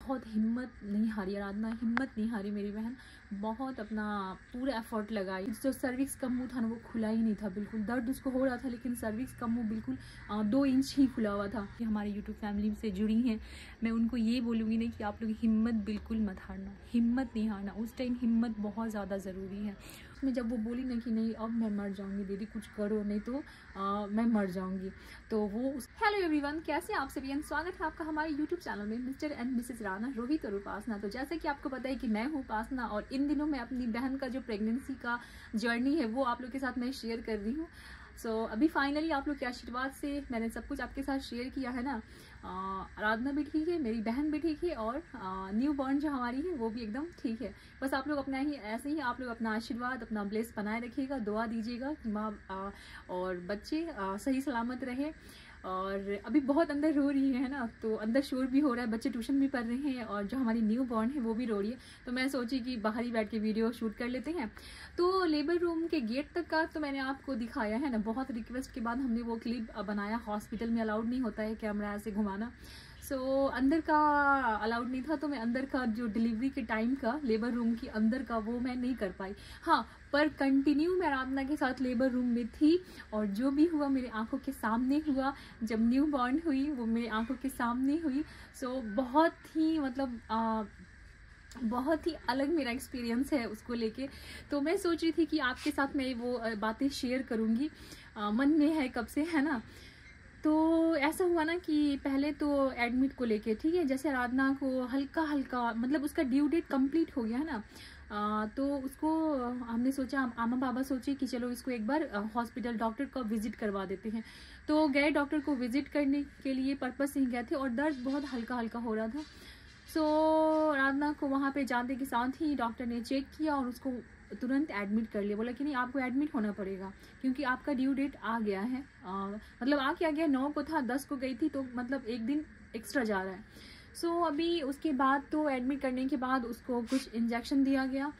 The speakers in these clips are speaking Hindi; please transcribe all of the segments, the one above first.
बहुत हिम्मत नहीं हारी आराधना, हिम्मत नहीं हारी मेरी बहन, बहुत अपना पूरा एफर्ट लगाई। जो सर्विक्स का मुंह था ना वो खुला ही नहीं था बिल्कुल, दर्द उसको हो रहा था लेकिन सर्विक्स का मुंह बिल्कुल 2 इंच ही खुला हुआ था। हमारे यूट्यूब फैमिली से जुड़ी हैं, मैं उनको ये बोलूँगी नहीं कि आप लोग हिम्मत बिल्कुल मत हारना, हिम्मत नहीं हारना। उस टाइम हिम्मत बहुत ज़्यादा ज़रूरी है। उसमें जब वो बोली ना कि नहीं अब मैं मर जाऊंगी दीदी, कुछ करो नहीं तो मैं मर जाऊंगी, तो वो हेलो एवरीवन, कैसे आप सभी, स्वागत है आपका हमारे यूट्यूब चैनल में mister and Mrs Rana, Rohit और उपासना। तो जैसे कि आपको पता है कि मैं हूँ उपासना और इन दिनों मैं अपनी बहन का जो प्रेगनेंसी का जर्नी है वो आप लोग के साथ मैं शेयर कर रही हूँ। अभी फाइनली आप लोग के आशीर्वाद से मैंने सब कुछ आपके साथ शेयर किया है ना। आराधना भी ठीक है, मेरी बहन भी ठीक है और न्यू बॉर्न जो हमारी है वो भी एकदम ठीक है। बस आप लोग अपना ही ऐसे ही आप लोग अपना आशीर्वाद, अपना ब्लेस बनाए रखिएगा, दुआ दीजिएगा कि माँ और बच्चे सही सलामत रहे। और अभी बहुत अंदर रो रही है ना, तो अंदर शोर भी हो रहा है, बच्चे ट्यूशन भी पढ़ रहे हैं और जो हमारी न्यू बॉर्न है वो भी रो रही है। तो मैं सोची कि बाहर ही बैठ के वीडियो शूट कर लेते हैं। तो लेबर रूम के गेट तक का तो मैंने आपको दिखाया है ना, बहुत रिक्वेस्ट के बाद हमने वो क्लिप बनाया। हॉस्पिटल में अलाउड नहीं होता है कैमरा ऐसे घुमाना, अंदर का अलाउड नहीं था, तो मैं अंदर का जो डिलीवरी के टाइम का लेबर रूम की अंदर का वो मैं नहीं कर पाई। हाँ, पर कंटिन्यू मैं आराधना के साथ लेबर रूम में थी और जो भी हुआ मेरे आंखों के सामने हुआ। जब न्यू बॉर्न हुई वो मेरे आंखों के सामने हुई। बहुत ही मतलब बहुत ही अलग मेरा एक्सपीरियंस है उसको लेके। तो मैं सोच रही थी कि आपके साथ मैं वो बातें शेयर करूँगी, मन में है कब से, है ना। तो ऐसा हुआ ना कि पहले तो एडमिट को लेके, ठीक है, जैसे आराधना को हल्का हल्का मतलब उसका ड्यू डेट कंप्लीट हो गया है ना। तो उसको हमने सोचा, आमा बाबा सोचे कि चलो इसको एक बार हॉस्पिटल डॉक्टर को विजिट करवा देते हैं। तो गए डॉक्टर को विजिट करने के लिए पर्पस से ही गए थे और दर्द बहुत हल्का हल्का हो रहा था। आराधना को वहाँ पे जाने के साथ ही डॉक्टर ने चेक किया और उसको तुरंत एडमिट कर लिया। बोला कि नहीं आपको एडमिट होना पड़ेगा क्योंकि आपका ड्यू डेट आ गया है। मतलब आ क्या गया, 9 को था, 10 को गई थी, तो मतलब एक दिन एक्स्ट्रा जा रहा है। अभी उसके बाद तो एडमिट करने के बाद उसको कुछ इंजेक्शन दिया गया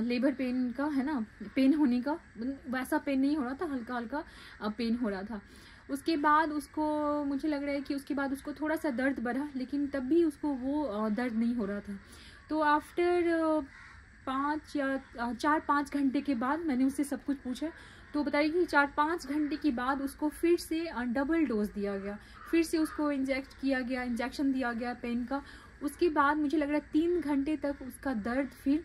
लेबर पेन का, है ना, पेन होने का, वैसा पेन नहीं हो रहा था, हल्का हल्का पेन हो रहा था। उसके बाद उसको मुझे लग रहा है कि उसके बाद उसको थोड़ा सा दर्द बढ़ा, लेकिन तब भी उसको वो दर्द नहीं हो रहा था। तो आफ्टर 4-5 घंटे के बाद मैंने उससे सब कुछ पूछा, तो बताइए कि 4-5 घंटे के बाद उसको फिर से डबल डोज दिया गया, फिर से उसको इंजेक्शन दिया गया पेन का। उसके बाद मुझे लग रहा है 3 घंटे तक उसका दर्द फिर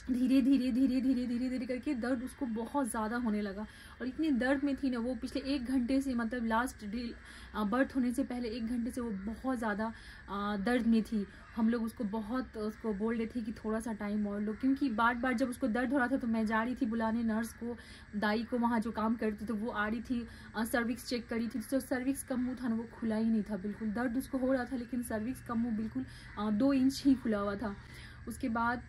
धीरे धीरे करके दर्द उसको बहुत ज़्यादा होने लगा। और इतनी दर्द में थी ना वो, पिछले 1 घंटे से, मतलब लास्ट बर्थ होने से पहले 1 घंटे से वो बहुत ज़्यादा दर्द में थी। हम लोग उसको बोल रहे थे कि थोड़ा सा टाइम और लो, क्योंकि बार बार जब उसको दर्द हो रहा था तो मैं जा रही थी बुलाने नर्स को, दाई को, वहाँ जो काम करती, तो वो आ रही थी, सर्विक्स चेक करी थी। तो सर्विक्स का मुँह था ना वो खुला ही नहीं था बिल्कुल, दर्द उसको हो रहा था लेकिन सर्विक्स का मुँह बिल्कुल 2 इंच ही खुला हुआ था। उसके बाद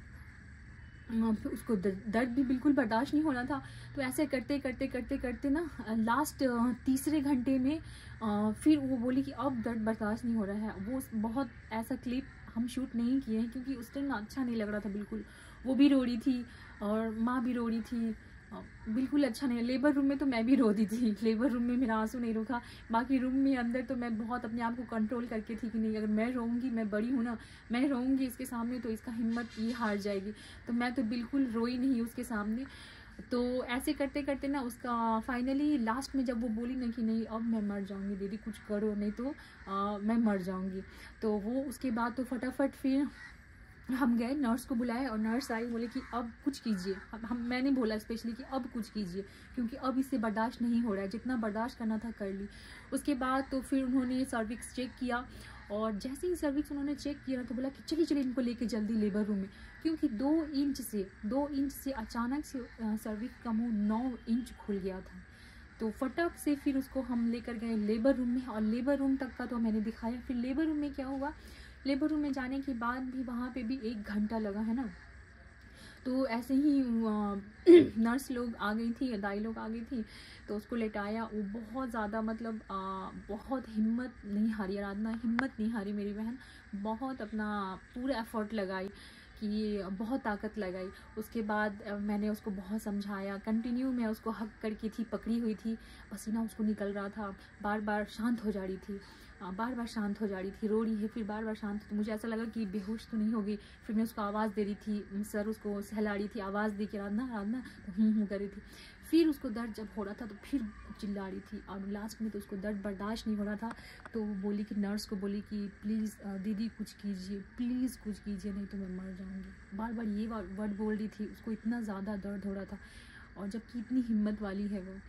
फिर उसको दर्द भी बिल्कुल बर्दाश्त नहीं होना था। तो ऐसे करते ना लास्ट तीसरे घंटे में फिर वो बोली कि अब दर्द बर्दाश्त नहीं हो रहा है। वो बहुत ऐसा क्लिप हम शूट नहीं किए हैं क्योंकि उस टाइम अच्छा नहीं लग रहा था बिल्कुल। वो भी रो रही थी और माँ भी रो रही थी, बिल्कुल अच्छा नहीं। लेबर रूम में तो मैं भी रो दी थी, लेबर रूम में मेरा आंसू नहीं रुका। बाकी रूम में अंदर तो मैं बहुत अपने आप को कंट्रोल करके थी कि नहीं, अगर मैं रोऊंगी, मैं बड़ी हूँ ना, मैं रोऊंगी इसके सामने तो इसका हिम्मत ये हार जाएगी। तो मैं तो बिल्कुल रोई नहीं उसके सामने। तो ऐसे करते ना उसका फाइनली लास्ट में जब वो बोली ना कि नहीं अब मैं मर जाऊंगी दीदी, कुछ करो नहीं तो मैं मर जाऊंगी, तो वो उसके बाद तो फटाफट फिर हम गए, नर्स को बुलाए और नर्स आई, बोले कि अब कुछ कीजिए। मैंने बोला स्पेशली कि अब कुछ कीजिए क्योंकि अब इससे बर्दाश्त नहीं हो रहा है, जितना बर्दाश्त करना था कर ली। उसके बाद तो फिर उन्होंने सर्विक्स चेक किया और जैसे ही सर्विक्स उन्होंने चेक किया तो बोला कि चलिए इनको लेके जल्दी लेबर रूम में, क्योंकि 2 इंच से अचानक से सर्विक्स का मुँह 9 इंच खुल गया था। तो फटक से फिर उसको हम लेकर गए लेबर रूम में और लेबर रूम तक का तो मैंने दिखाया। फिर लेबर रूम में क्या हुआ, लेबर रूम में जाने के बाद भी वहाँ पे भी 1 घंटा लगा, है ना। तो ऐसे ही नर्स लोग आ गई थी, दाई लोग आ गई थी, तो उसको लेटाया। वो बहुत ज़्यादा मतलब बहुत हिम्मत नहीं हारी आराधना, हिम्मत नहीं हारी मेरी बहन, बहुत अपना पूरा एफर्ट लगाई कि बहुत ताकत लगाई। उसके बाद मैंने उसको बहुत समझाया, कंटिन्यू मैं उसको हक करके थी, पकड़ी हुई थी, पसीना उसको निकल रहा था, बार बार शांत हो जा रही थी। बार बार शांत हो जा रही थी, रो रही है, फिर बार बार शांत। तो मुझे ऐसा लगा कि बेहोश तो नहीं होगी। फिर मैं उसको आवाज़ दे रही थी, सर उसको सहला रही थी, आवाज़ दे के राधना राधना, तो कर रही थी। फिर उसको दर्द जब हो रहा था तो फिर चिल्ला रही थी, और लास्ट में तो उसको दर्द बर्दाश्त नहीं हो रहा था। तो वो बोली कि नर्स को बोली कि प्लीज़ दीदी कुछ कीजिए, प्लीज़ कुछ कीजिए, नहीं तो मैं मर जाऊँगी। बार बार ये वर्ड बोल रही थी। उसको इतना ज़्यादा दर्द हो रहा था, और जबकि इतनी हिम्मत वाली है वो,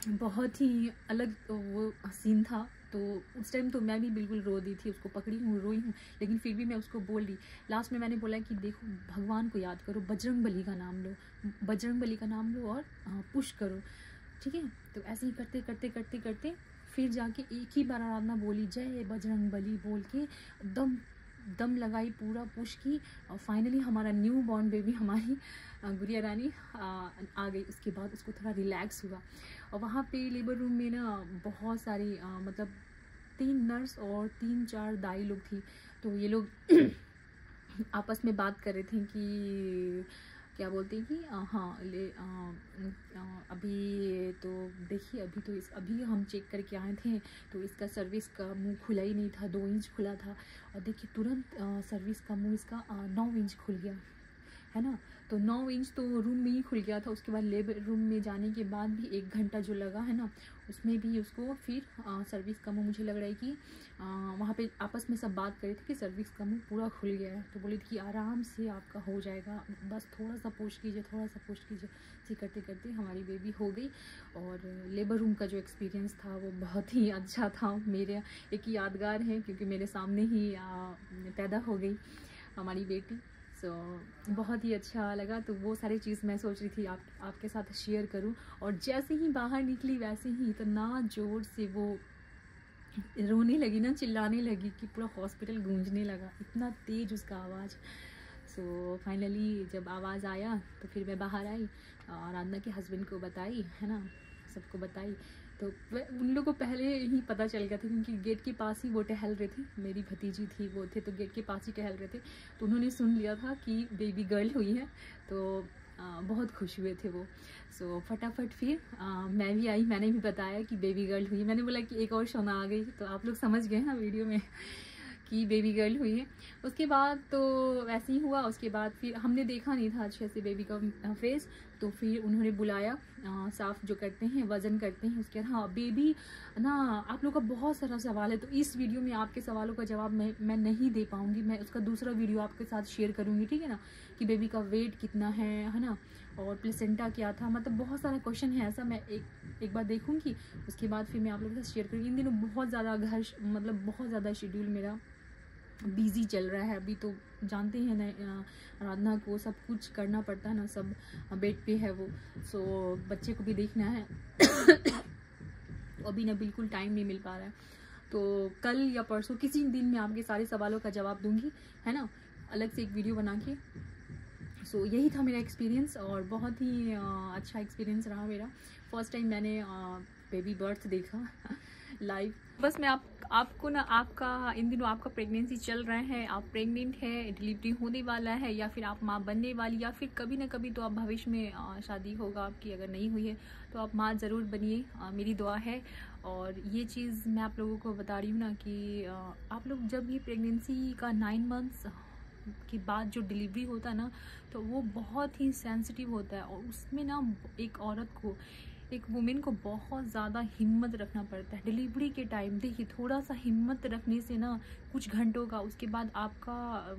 बहुत ही अलग वो सीन था। तो उस टाइम तो मैं भी बिल्कुल रो दी थी, उसको पकड़ी हूँ, रोई हूँ, लेकिन फिर भी मैं उसको बोल रही। लास्ट में मैंने बोला कि देखो, भगवान को याद करो, बजरंग बली का नाम लो, बजरंग बली का नाम लो और पुश करो, ठीक है। तो ऐसे ही करते करते करते करते फिर जाके एक ही बार आराधना बोली, जय बजरंग बली बोल के दम लगाई, पूरा पुश की, और फाइनली हमारा न्यू बॉर्न बेबी, हमारी गुड़िया रानी आ गई। उसके बाद उसको थोड़ा रिलैक्स हुआ। और वहाँ पे लेबर रूम में ना बहुत सारी मतलब 3 नर्स और 3-4 दाई लोग थी। तो ये लोग आपस में बात कर रहे थे कि क्या बोलते हैं कि हाँ अभी तो देखिए, अभी हम चेक करके आए थे, तो इसका सर्विस का मुंह खुला ही नहीं था, 2 इंच खुला था, और देखिए तुरंत सर्विस का मुंह इसका 9 इंच खुल गया है ना। तो 9 इंच तो रूम में ही खुल गया था। उसके बाद लेबर रूम में जाने के बाद भी 1 घंटा जो लगा है ना, उसमें भी उसको फिर सर्विस का मुँह, मुझे लग रहा है कि वहाँ पे आपस में सब बात कर रहे थे कि सर्विस का मुँह पूरा खुल गया है। तो बोली थी कि आराम से आपका हो जाएगा, बस थोड़ा सा पुश कीजिए, थोड़ा सा पुश कीजिए। ऐसे करते करते हमारी बेबी हो गई। और लेबर रूम का जो एक्सपीरियंस था वो बहुत ही अच्छा था, मेरे एक यादगार है, क्योंकि मेरे सामने ही पैदा हो गई हमारी बेटी। बहुत ही अच्छा लगा। तो वो सारी चीज़ मैं सोच रही थी आपके साथ शेयर करूं। और जैसे ही बाहर निकली वैसे ही इतना ज़ोर से वो रोने लगी ना, चिल्लाने लगी कि पूरा हॉस्पिटल गूंजने लगा, इतना तेज़ उसका आवाज़। फाइनली जब आवाज़ आया तो फिर मैं बाहर आई, आराधना के हस्बैंड को बताई, है ना, सबको बताई। तो उन लोगों को पहले ही पता चल गया था, क्योंकि गेट के पास ही वो टहल रहे थे, मेरी भतीजी थी वो थे, तो गेट के पास ही टहल रहे थे। तो उन्होंने सुन लिया था कि बेबी गर्ल हुई है, तो बहुत खुश हुए थे वो। फटाफट फिर मैं भी आई, मैंने भी बताया कि बेबी गर्ल हुई है। मैंने बोला कि एक और शोना आ गई, तो आप लोग समझ गए ना वीडियो में कि बेबी गर्ल हुई है। उसके बाद तो वैसे ही हुआ। उसके बाद फिर हमने देखा नहीं था अच्छे से बेबी का फेस, तो फिर उन्होंने बुलाया, साफ़ जो करते हैं, वज़न करते हैं। उसके बाद हाँ बेबी ना, आप लोग का बहुत सारा सवाल है, तो इस वीडियो में आपके सवालों का जवाब मैं नहीं दे पाऊँगी। मैं उसका दूसरा वीडियो आपके साथ शेयर करूँगी, ठीक है ना, कि बेबी का वेट कितना है ना, और प्लेसेंटा क्या था, मतलब बहुत सारा क्वेश्चन है ऐसा। मैं एक बार देखूँगी, उसके बाद फिर मैं आप लोगों के साथ शेयर करूँगी। इन दिनों बहुत ज़्यादा मतलब बहुत ज़्यादा शेड्यूल मेरा बिज़ी चल रहा है। अभी तो जानते हैं ना, आराधना को सब कुछ करना पड़ता है ना, सब बेड पे है वो। बच्चे को भी देखना है अभी ना बिल्कुल टाइम नहीं मिल पा रहा है। तो कल या परसों किसी दिन में आपके सारे सवालों का जवाब दूंगी, है ना, अलग से एक वीडियो बना के। यही था मेरा एक्सपीरियंस, और बहुत ही अच्छा एक्सपीरियंस रहा मेरा। फर्स्ट टाइम मैंने बेबी बर्थ देखा लाइव। बस मैं आपको ना, आपका इन दिनों आपका प्रेगनेंसी चल रहा है, आप प्रेग्नेंट है, डिलीवरी होने वाला है, या फिर आप माँ बनने वाली, या फिर कभी ना कभी तो आप भविष्य में शादी होगा आपकी, अगर नहीं हुई है तो आप माँ ज़रूर बनिए, मेरी दुआ है। और ये चीज़ मैं आप लोगों को बता रही हूँ ना कि आप लोग जब ये प्रेगनेंसी का 9 मंथ्स के बाद जो डिलीवरी होता है ना, तो वो बहुत ही सेंसिटिव होता है। और उसमें ना एक औरत को, एक वुमेन को बहुत ज़्यादा हिम्मत रखना पड़ता है डिलीवरी के टाइम। देखिए, थोड़ा सा हिम्मत रखने से ना, कुछ घंटों का, उसके बाद आपका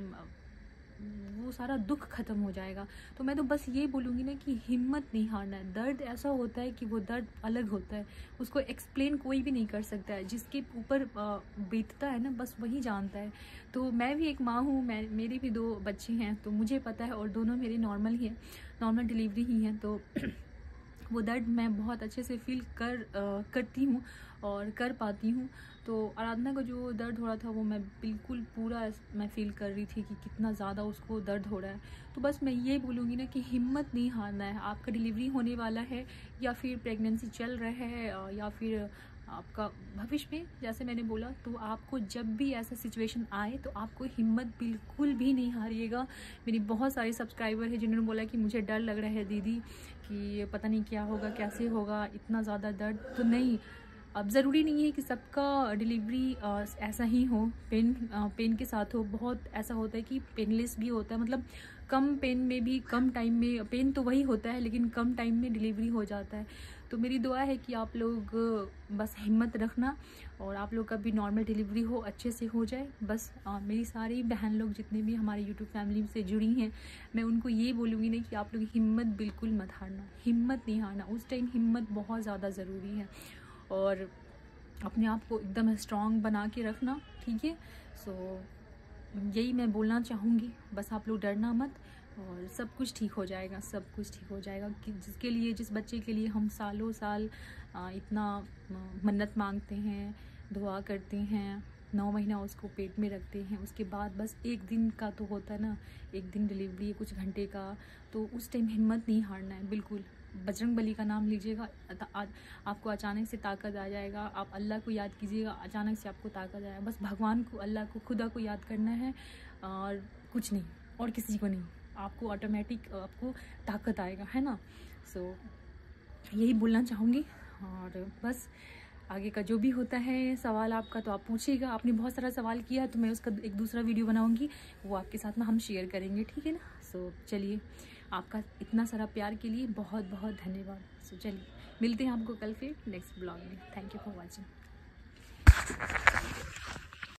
वो सारा दुख खत्म हो जाएगा। तो मैं तो बस ये बोलूँगी ना कि हिम्मत नहीं हारना है। दर्द ऐसा होता है कि वो दर्द अलग होता है, उसको एक्सप्लेन कोई भी नहीं कर सकता है। जिसके ऊपर बीतता है ना, बस वही जानता है। तो मैं भी एक माँ हूँ, मेरे भी 2 बच्चे हैं, तो मुझे पता है, और दोनों मेरे नॉर्मल ही हैं, नॉर्मल डिलीवरी ही हैं। तो वो दर्द मैं बहुत अच्छे से फील करती हूँ और कर पाती हूँ। तो आराधना का जो दर्द हो रहा था वो मैं बिल्कुल पूरा मैं फील कर रही थी कि कितना ज़्यादा उसको दर्द हो रहा है। तो बस मैं ये बोलूँगी ना कि हिम्मत नहीं हारना है। आपका डिलीवरी होने वाला है, या फिर प्रेगनेंसी चल रहा है, या फिर आपका भविष्य में, जैसे मैंने बोला, तो आपको जब भी ऐसा सिचुएशन आए तो आपको हिम्मत बिल्कुल भी नहीं हारिएगा। मेरी बहुत सारे सब्सक्राइबर हैं जिन्होंने बोला कि मुझे डर लग रहा है दीदी, कि पता नहीं क्या होगा, कैसे होगा, इतना ज़्यादा दर्द। तो नहीं, अब ज़रूरी नहीं है कि सबका डिलीवरी ऐसा ही हो, पेन के साथ हो। बहुत ऐसा होता है कि पेनलेस भी होता है, मतलब कम पेन में भी कम टाइम में, पेन तो वही होता है लेकिन कम टाइम में डिलीवरी हो जाता है। तो मेरी दुआ है कि आप लोग बस हिम्मत रखना और आप लोग का भी नॉर्मल डिलीवरी हो, अच्छे से हो जाए। बस मेरी सारी बहन लोग जितने भी हमारे यूट्यूब फैमिली से जुड़ी हैं, मैं उनको ये बोलूँगी नहीं कि आप लोग हिम्मत बिल्कुल मत हारना, हिम्मत नहीं हारना। उस टाइम हिम्मत बहुत ज़्यादा ज़रूरी है और अपने आप को एकदम स्ट्रॉन्ग बना के रखना, ठीक है। सो यही मैं बोलना चाहूँगी, बस आप लोग डरना मत और सब कुछ ठीक हो जाएगा, सब कुछ ठीक हो जाएगा। कि जिसके लिए, जिस बच्चे के लिए हम सालों साल इतना मन्नत मांगते हैं, दुआ करते हैं, 9 महीना उसको पेट में रखते हैं, उसके बाद बस एक दिन का तो होता है ना, एक दिन डिलीवरी है, कुछ घंटे का, तो उस टाइम हिम्मत नहीं हारना है बिल्कुल। बजरंग बली का नाम लीजिएगा, आपको अचानक से ताकत आ जाएगा। आप अल्लाह को याद कीजिएगा, अचानक से आपको ताकत आएगा। बस भगवान को, अल्लाह को, खुदा को याद करना है और कुछ नहीं, और किसी को नहीं। आपको ऑटोमेटिक आपको ताकत आएगा, है ना। सो यही बोलना चाहूँगी। और बस आगे का जो भी होता है सवाल आपका, तो आप पूछिएगा। आपने बहुत सारा सवाल किया तो मैं उसका एक दूसरा वीडियो बनाऊंगी, वो आपके साथ में हम शेयर करेंगे, ठीक है ना। सो चलिए, आपका इतना सारा प्यार के लिए बहुत बहुत धन्यवाद। सो चलिए, मिलते हैं आपको कल फिर नेक्स्ट ब्लॉग में। Thank you for watching.